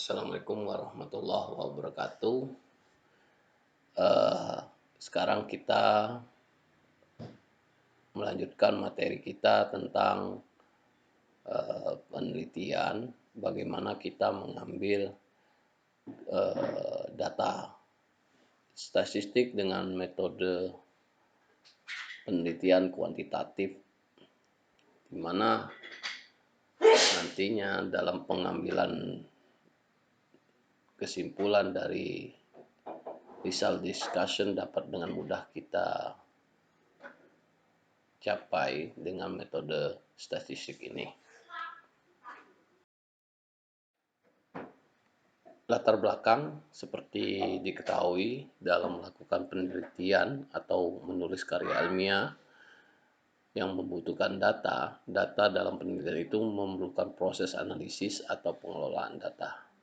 Assalamualaikum warahmatullahi wabarakatuh. Eh, Sekarang kita melanjutkan materi kita tentang penelitian bagaimana kita mengambil data statistik dengan metode penelitian kuantitatif, di mana nantinya dalam pengambilan kesimpulan dari result discussion dapat dengan mudah kita capai dengan metode statistik ini. Latar belakang seperti diketahui dalam melakukan penelitian atau menulis karya ilmiah yang membutuhkan data. Data dalam penelitian itu memerlukan proses analisis atau pengelolaan data.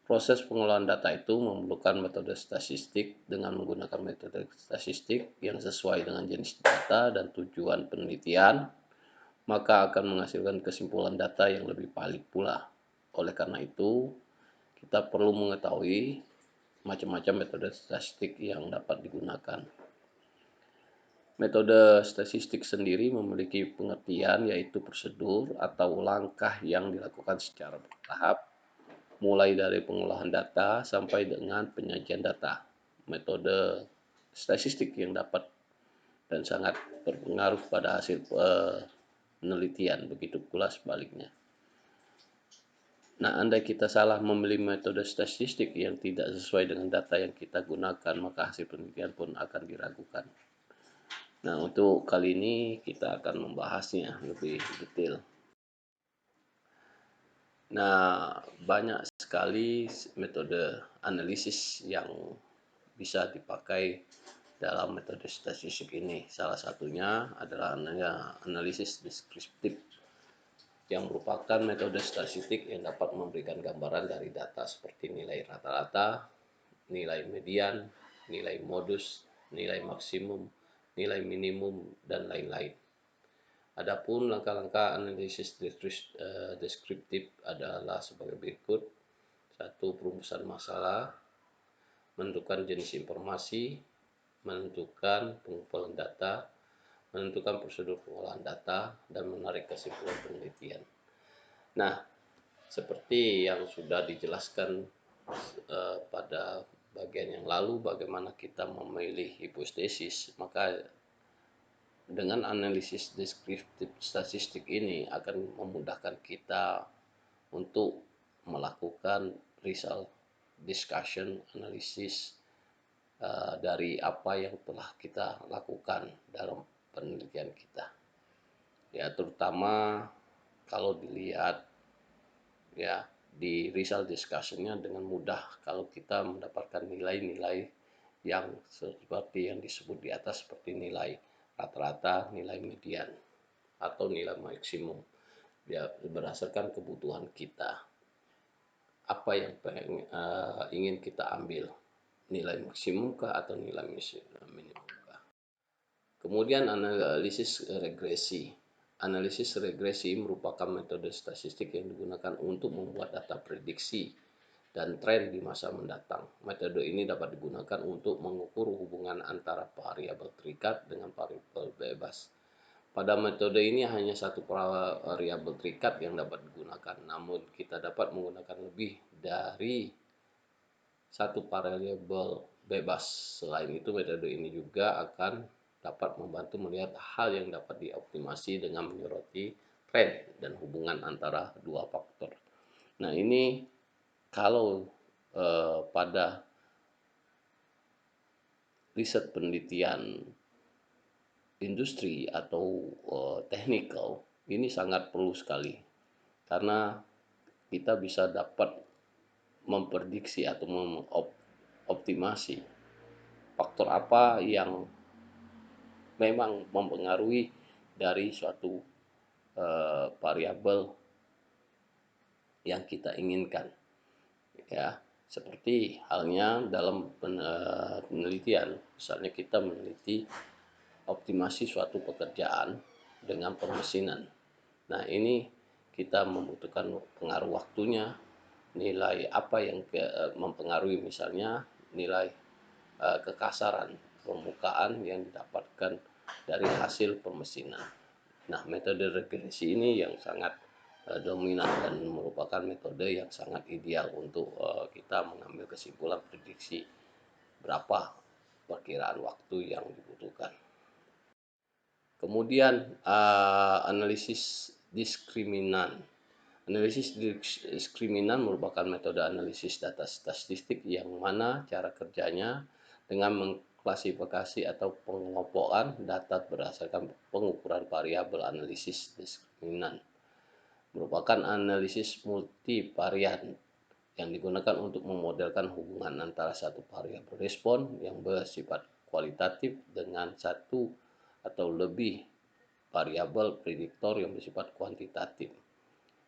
Proses pengelolaan data itu memerlukan metode statistik dengan menggunakan metode statistik yang sesuai dengan jenis data dan tujuan penelitian, maka akan menghasilkan kesimpulan data yang lebih valid pula. Oleh karena itu, kita perlu mengetahui macam-macam metode statistik yang dapat digunakan. Metode statistik sendiri memiliki pengertian, yaitu prosedur atau langkah yang dilakukan secara bertahap, mulai dari pengolahan data sampai dengan penyajian data. Metode statistik yang dapat dan sangat berpengaruh pada hasil penelitian, begitu pula sebaliknya. Nah, andai kita salah memilih metode statistik yang tidak sesuai dengan data yang kita gunakan, maka hasil penelitian pun akan diragukan. Nah, untuk kali ini kita akan membahasnya lebih detail. Nah, banyak sekali metode analisis yang bisa dipakai dalam metode statistik ini. Salah satunya adalah analisis deskriptif, yang merupakan metode statistik yang dapat memberikan gambaran dari data seperti nilai rata-rata, nilai median, nilai modus, nilai maksimum, nilai minimum, dan lain-lain. Adapun langkah-langkah analisis deskriptif adalah sebagai berikut. 1. Perumusan masalah, menentukan jenis informasi, menentukan pengumpulan data, menentukan prosedur pengolahan data, dan menarik kesimpulan penelitian. Nah, seperti yang sudah dijelaskan pada bagian yang lalu, bagaimana kita memilih hipotesis, maka dengan analisis deskriptif statistik ini akan memudahkan kita untuk melakukan result discussion analisis dari apa yang telah kita lakukan dalam penelitian kita. Ya, terutama kalau dilihat ya di result discussion-nya dengan mudah kalau kita mendapatkan nilai-nilai yang seperti yang disebut di atas, seperti nilai rata-rata, nilai median, atau nilai maksimum. Ya, berdasarkan kebutuhan kita, apa yang ingin kita ambil, nilai maksimum kah atau nilai minimum kah. Kemudian analisis regresi. Analisis regresi merupakan metode statistik yang digunakan untuk membuat data prediksi dan tren di masa mendatang. Metode ini dapat digunakan untuk mengukur hubungan antara variabel terikat dengan variabel bebas. Pada metode ini hanya satu variabel terikat yang dapat digunakan, namun kita dapat menggunakan lebih dari satu variabel bebas. Selain itu, metode ini juga akan dapat membantu melihat hal yang dapat dioptimasi dengan menyoroti tren dan hubungan antara dua faktor. Nah, ini kalau pada riset penelitian industri atau technical, ini sangat perlu sekali, karena kita bisa dapat memprediksi atau mengoptimasi faktor apa yang memang mempengaruhi dari suatu variabel yang kita inginkan. Ya, seperti halnya dalam penelitian, misalnya kita meneliti optimasi suatu pekerjaan dengan permesinan. Nah, ini kita membutuhkan pengaruh waktunya, nilai apa yang mempengaruhi, misalnya nilai kekasaran permukaan yang didapatkan dari hasil pemesinan. Nah, metode regresi ini yang sangat dominan dan merupakan metode yang sangat ideal untuk kita mengambil kesimpulan prediksi berapa perkiraan waktu yang dibutuhkan. Kemudian analisis diskriminan. Analisis diskriminan merupakan metode analisis data statistik yang mana cara kerjanya dengan mengklasifikasi atau pengelompokan data berdasarkan pengukuran variabel. Analisis diskriminan merupakan analisis multivarian yang digunakan untuk memodelkan hubungan antara satu variabel respon yang bersifat kualitatif dengan satu atau lebih variabel prediktor yang bersifat kuantitatif.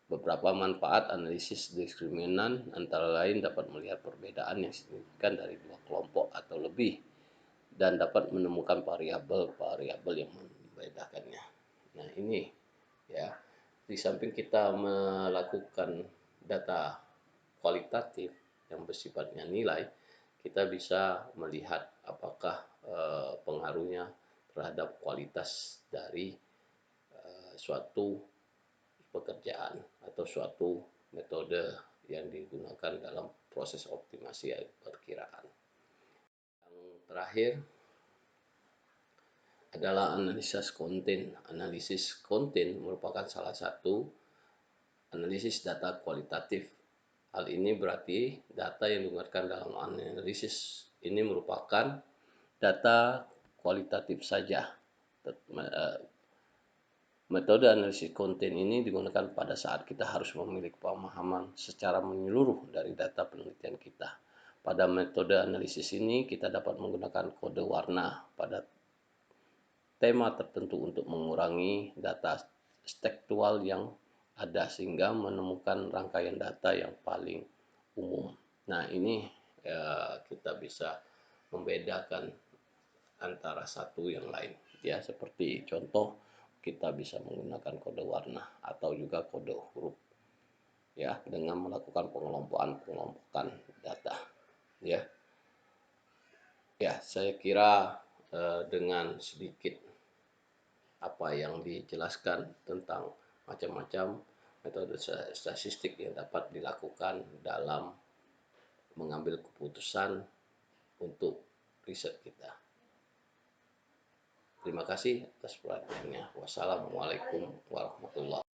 Beberapa manfaat analisis diskriminan antara lain dapat melihat perbedaan yang signifikan dari dua kelompok atau lebih dan dapat menemukan variabel-variabel yang membedakannya. Nah, ini ya, di samping kita melakukan data kualitatif yang bersifatnya nilai, kita bisa melihat apakah pengaruhnya terhadap kualitas dari suatu pekerjaan atau suatu metode yang digunakan dalam proses optimasi perkiraan. Yang terakhir adalah analisis konten. Analisis konten merupakan salah satu analisis data kualitatif. Hal ini berarti data yang digunakan dalam analisis ini merupakan data kualitatif saja. Metode analisis konten ini digunakan pada saat kita harus memiliki pemahaman secara menyeluruh dari data penelitian kita. Pada metode analisis ini kita dapat menggunakan kode warna pada tema tertentu untuk mengurangi data tekstual yang ada sehingga menemukan rangkaian data yang paling umum. Nah, ini kita bisa membedakan antara satu yang lain. Ya, seperti contoh kita bisa menggunakan kode warna atau juga kode huruf ya dengan melakukan pengelompokan data ya. Saya kira dengan sedikit apa yang dijelaskan tentang macam-macam metode statistik yang dapat dilakukan dalam mengambil keputusan untuk riset kita. Terima kasih atas perhatiannya. Wassalamualaikum warahmatullahi wabarakatuh.